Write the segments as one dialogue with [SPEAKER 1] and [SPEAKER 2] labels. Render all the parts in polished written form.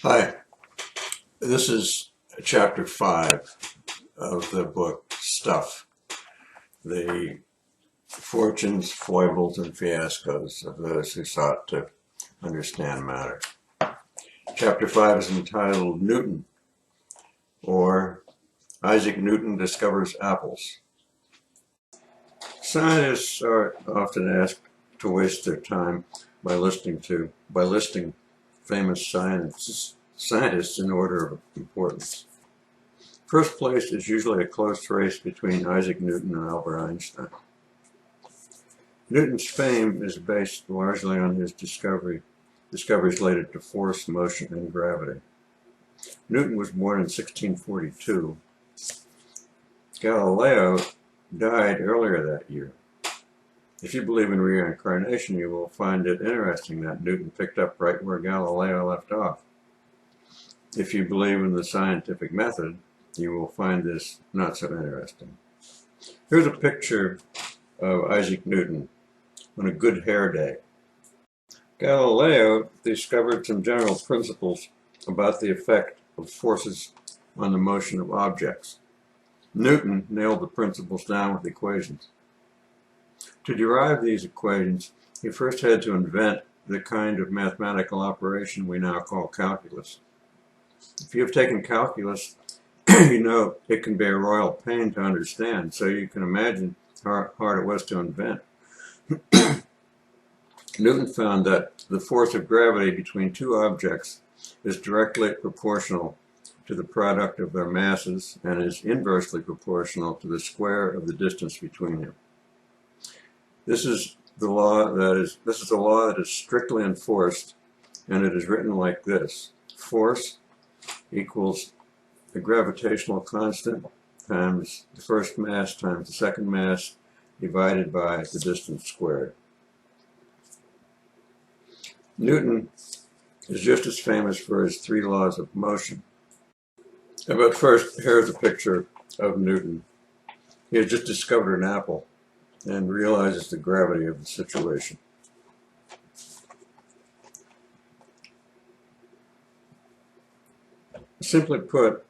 [SPEAKER 1] Hi, this is chapter 5 of the book Stuff, the fortunes, foibles, and fiascos of those who sought to understand matter. Chapter 5 is entitled Newton, or Isaac Newton Discovers Apples. Scientists are often asked to waste their time by listing famous scientists in order of importance. First place is usually a close race between Isaac Newton and Albert Einstein. Newton's fame is based largely on his discoveries related to force, motion, and gravity. Newton was born in 1642. Galileo died earlier that year. If you believe in reincarnation, you will find it interesting that Newton picked up right where Galileo left off. If you believe in the scientific method, you will find this not so interesting. Here's a picture of Isaac Newton on a good hair day. Galileo discovered some general principles about the effect of forces on the motion of objects. Newton nailed the principles down with equations. To derive these equations, he first had to invent the kind of mathematical operation we now call calculus. If you have taken calculus, you know it can be a royal pain to understand, so you can imagine how hard it was to invent. Newton found that the force of gravity between two objects is directly proportional to the product of their masses and is inversely proportional to the square of the distance between them. This is the law that is strictly enforced, and it is written like this: force equals the gravitational constant times the first mass times the second mass divided by the distance squared. Newton is just as famous for his three laws of motion. But first, here's a picture of Newton. He has just discovered an apple and realizes the gravity of the situation. Simply put,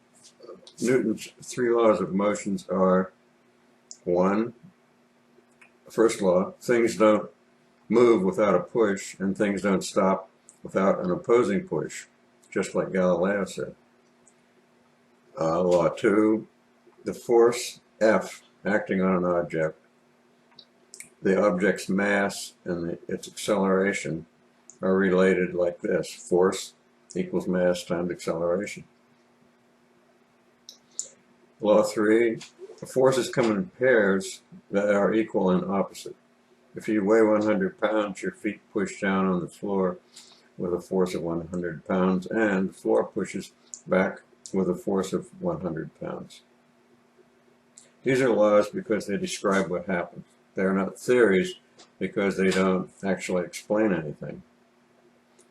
[SPEAKER 1] Newton's three laws of motions are: one, first law, things don't move without a push, and things don't stop without an opposing push, just like Galileo said. Law 2, the force F acting on an object, the object's mass and its acceleration are related like this: force equals mass times acceleration. Law 3, forces come in pairs that are equal and opposite. If you weigh 100 pounds, your feet push down on the floor with a force of 100 pounds, and the floor pushes back with a force of 100 pounds. These are laws because they describe what happens. They are not theories because they don't actually explain anything.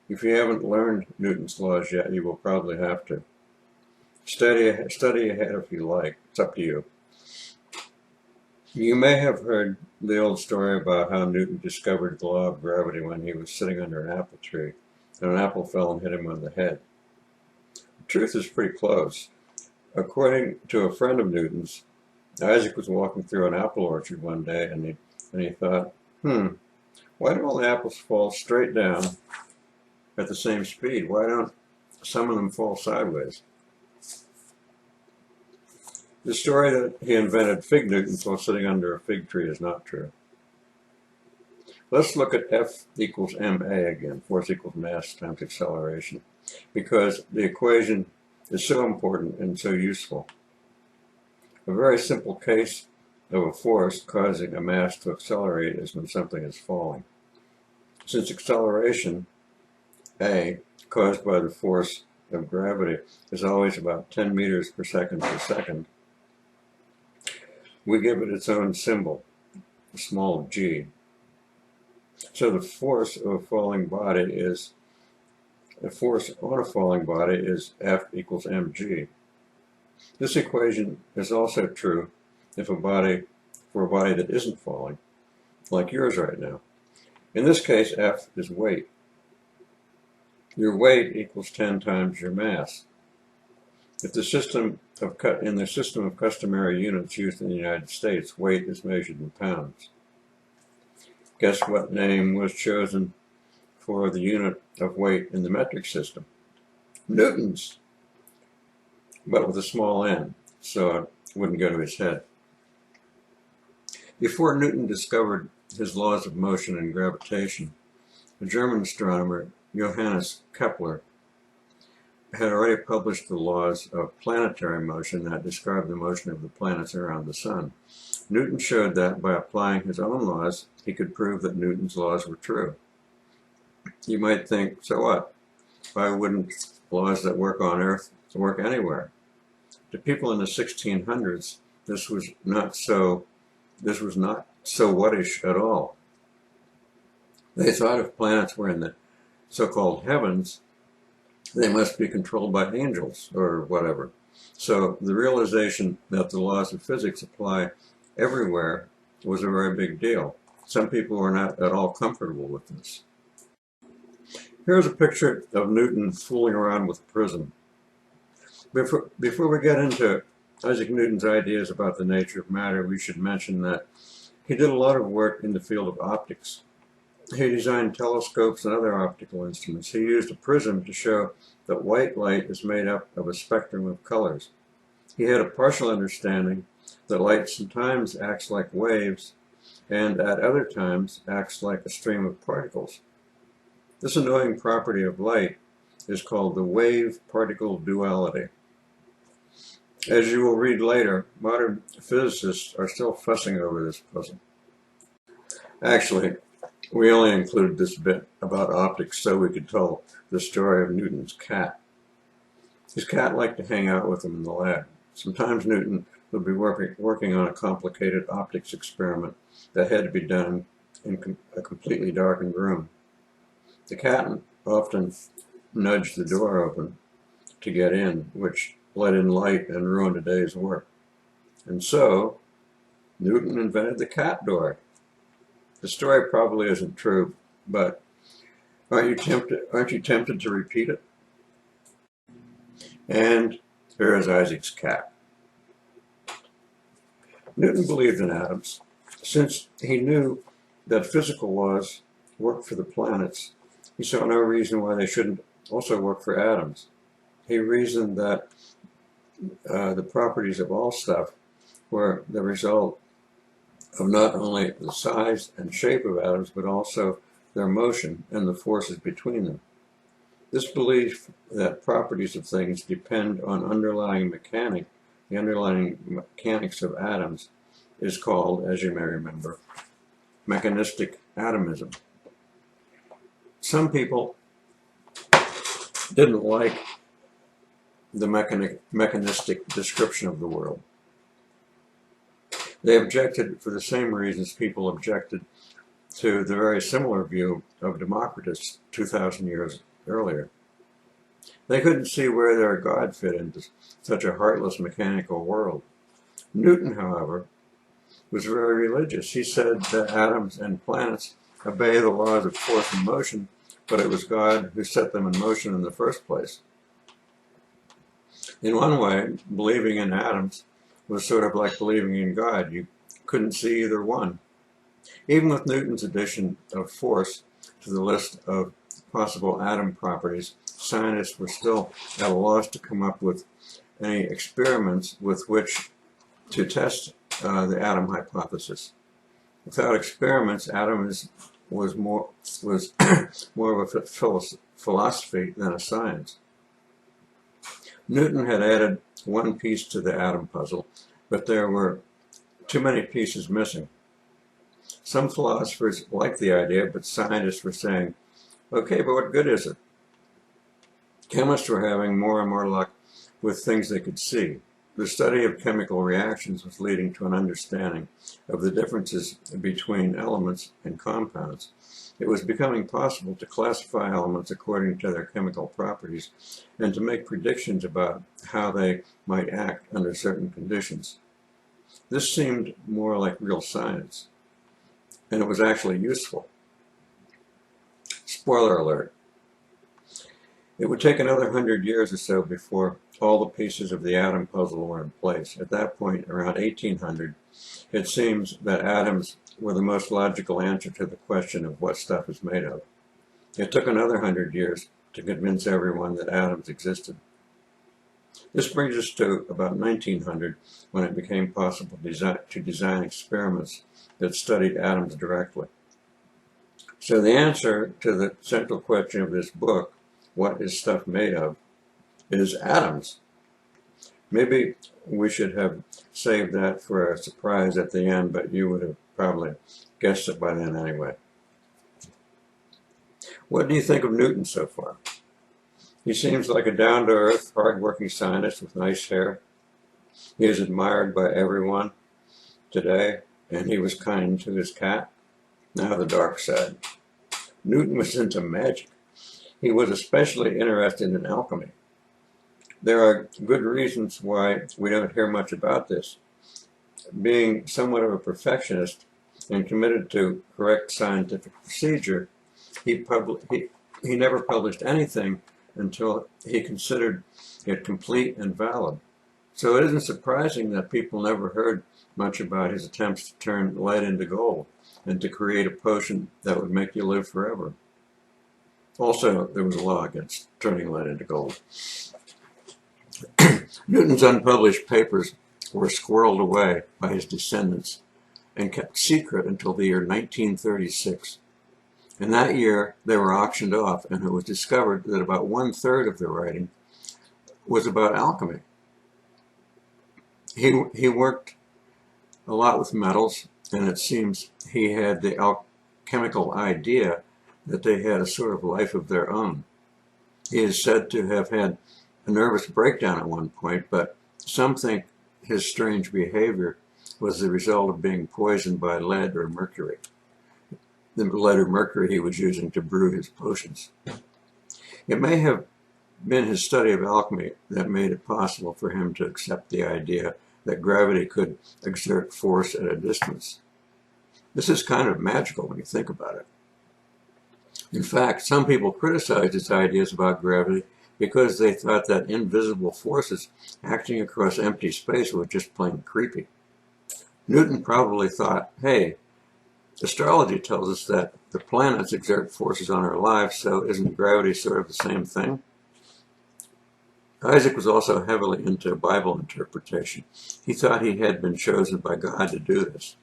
[SPEAKER 1] If you haven't learned Newton's laws yet, you will probably have to. Study ahead if you like. It's up to you. You may have heard the old story about how Newton discovered the law of gravity when he was sitting under an apple tree, and an apple fell and hit him on the head. The truth is pretty close. According to a friend of Newton's, Isaac was walking through an apple orchard one day, and he thought, why do all the apples fall straight down at the same speed? Why don't some of them fall sideways? The story that he invented fig Newtons while sitting under a fig tree is not true. Let's look at F equals ma again, force equals mass times acceleration, because the equation is so important and so useful. A very simple case of a force causing a mass to accelerate is when something is falling. Since acceleration, A, caused by the force of gravity, is always about 10 meters per second, we give it its own symbol, small g. So the force of a falling body is F equals mg. This equation is also true for a body that isn't falling, like yours right now. In this case, F is weight. Your weight equals 10 times your mass. In the system of customary units used in the United States, weight is measured in pounds. Guess what name was chosen for the unit of weight in the metric system? Newtons, but with a small n, so it wouldn't go to his head. Before Newton discovered his laws of motion and gravitation, the German astronomer Johannes Kepler had already published the laws of planetary motion that describe the motion of the planets around the sun. Newton showed that by applying his own laws, he could prove that Newton's laws were true. You might think, so what? Why wouldn't laws that work on Earth work anywhere? To people in the 1600s, this was not so whattish at all. They thought if planets were in the so-called heavens, they must be controlled by angels or whatever. So the realization that the laws of physics apply everywhere was a very big deal. Some people were not at all comfortable with this. Here's a picture of Newton fooling around with a prism. Before we get into Isaac Newton's ideas about the nature of matter, we should mention that he did a lot of work in the field of optics. He designed telescopes and other optical instruments. He used a prism to show that white light is made up of a spectrum of colors. He had a partial understanding that light sometimes acts like waves and at other times acts like a stream of particles. This annoying property of light is called the wave-particle duality. As you will read later, modern physicists are still fussing over this puzzle. Actually, we only included this bit about optics so we could tell the story of Newton's cat. His cat liked to hang out with him in the lab. Sometimes Newton would be working on a complicated optics experiment that had to be done in a completely darkened room. The cat often nudged the door open to get in, which let in light and ruined a day's work. And so, Newton invented the cat door. The story probably isn't true, but aren't you tempted to repeat it? And here is Isaac's cat. Newton believed in atoms. Since he knew that physical laws worked for the planets, he saw no reason why they shouldn't also work for atoms. He reasoned that the properties of all stuff were the result of not only the size and shape of atoms, but also their motion and the forces between them. This belief that properties of things depend on the underlying mechanics of atoms is called, as you may remember, Mechanistic Atomism. Some people didn't like the mechanistic description of the world. They objected for the same reasons people objected to the very similar view of Democritus 2,000 years earlier. They couldn't see where their God fit into such a heartless mechanical world. Newton, however, was very religious. He said that atoms and planets obey the laws of force and motion, but it was God who set them in motion in the first place. In one way, believing in atoms was sort of like believing in God. You couldn't see either one. Even with Newton's addition of force to the list of possible atom properties, scientists were still at a loss to come up with any experiments with which to test the atom hypothesis. Without experiments, atoms was more of a philosophy than a science. Newton had added one piece to the atom puzzle, but there were too many pieces missing. Some philosophers liked the idea, but scientists were saying, okay, but what good is it? Chemists were having more and more luck with things they could see. The study of chemical reactions was leading to an understanding of the differences between elements and compounds. It was becoming possible to classify elements according to their chemical properties and to make predictions about how they might act under certain conditions. This seemed more like real science, and it was actually useful. Spoiler alert. It would take another 100 years or so before all the pieces of the atom puzzle were in place. At that point, around 1800, it seems that atoms were the most logical answer to the question of what stuff is made of. It took another 100 years to convince everyone that atoms existed. This brings us to about 1900, when it became possible to design experiments that studied atoms directly. So the answer to the central question of this book, what is stuff made of, is atoms. Maybe we should have saved that for a surprise at the end, but you would have probably guessed it by then anyway. What do you think of Newton so far? He seems like a down-to-earth, hard-working scientist with nice hair. He is admired by everyone today, and he was kind to his cat. Now the dark side. Newton was into magic. He was especially interested in alchemy. There are good reasons why we don't hear much about this. Being somewhat of a perfectionist and committed to correct scientific procedure, he never published anything until he considered it complete and valid. So it isn't surprising that people never heard much about his attempts to turn lead into gold and to create a potion that would make you live forever. Also, there was a law against turning lead into gold. Newton's unpublished papers were squirreled away by his descendants and kept secret until the year 1936. In that year, they were auctioned off, and it was discovered that about 1/3 of their writing was about alchemy. He worked a lot with metals, and it seems he had the alchemical idea that they had a sort of life of their own. He is said to have had a nervous breakdown at one point, but some think his strange behavior was the result of being poisoned by lead or mercury. The lead or mercury he was using to brew his potions. It may have been his study of alchemy that made it possible for him to accept the idea that gravity could exert force at a distance. This is kind of magical when you think about it. In fact, some people criticized his ideas about gravity because they thought that invisible forces acting across empty space were just plain creepy. Newton probably thought, hey, astrology tells us that the planets exert forces on our lives, so isn't gravity sort of the same thing? Isaac was also heavily into Bible interpretation. He thought he had been chosen by God to do this.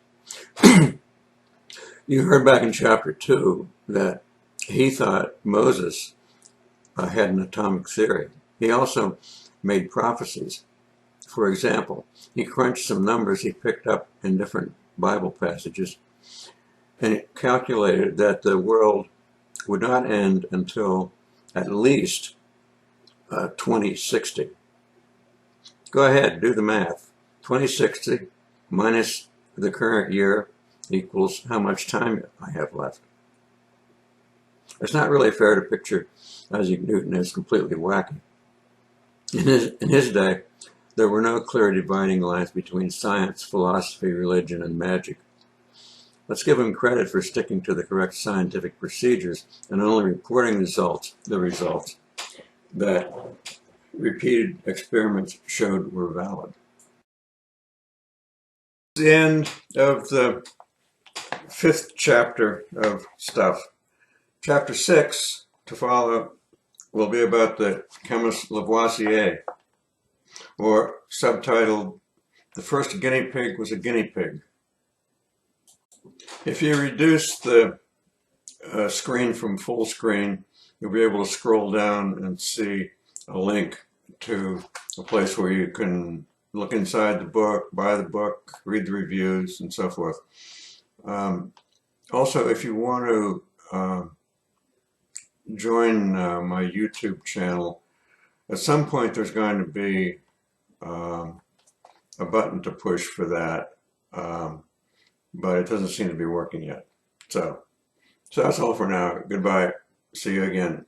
[SPEAKER 1] You heard back in chapter 2 that he thought Moses had an atomic theory. He also made prophecies. For example, he crunched some numbers he picked up in different Bible passages, and it calculated that the world would not end until at least 2060. Go ahead, do the math. 2060 minus the current year equals how much time I have left. It's not really fair to picture Isaac Newton as completely wacky. In his day, there were no clear dividing lines between science, philosophy, religion, and magic. Let's give him credit for sticking to the correct scientific procedures and only reporting the results that repeated experiments showed were valid. The end of the 5th chapter of Stuff. Chapter 6, to follow, will be about the chemist Lavoisier, or subtitled, The First Guinea Pig Was a Guinea Pig. If you reduce the screen from full screen, you'll be able to scroll down and see a link to a place where you can look inside the book, buy the book, read the reviews, and so forth. Also, if you want to join my YouTube channel, at some point there's going to be a button to push for that, but it doesn't seem to be working yet. So that's all for now. Goodbye. See you again.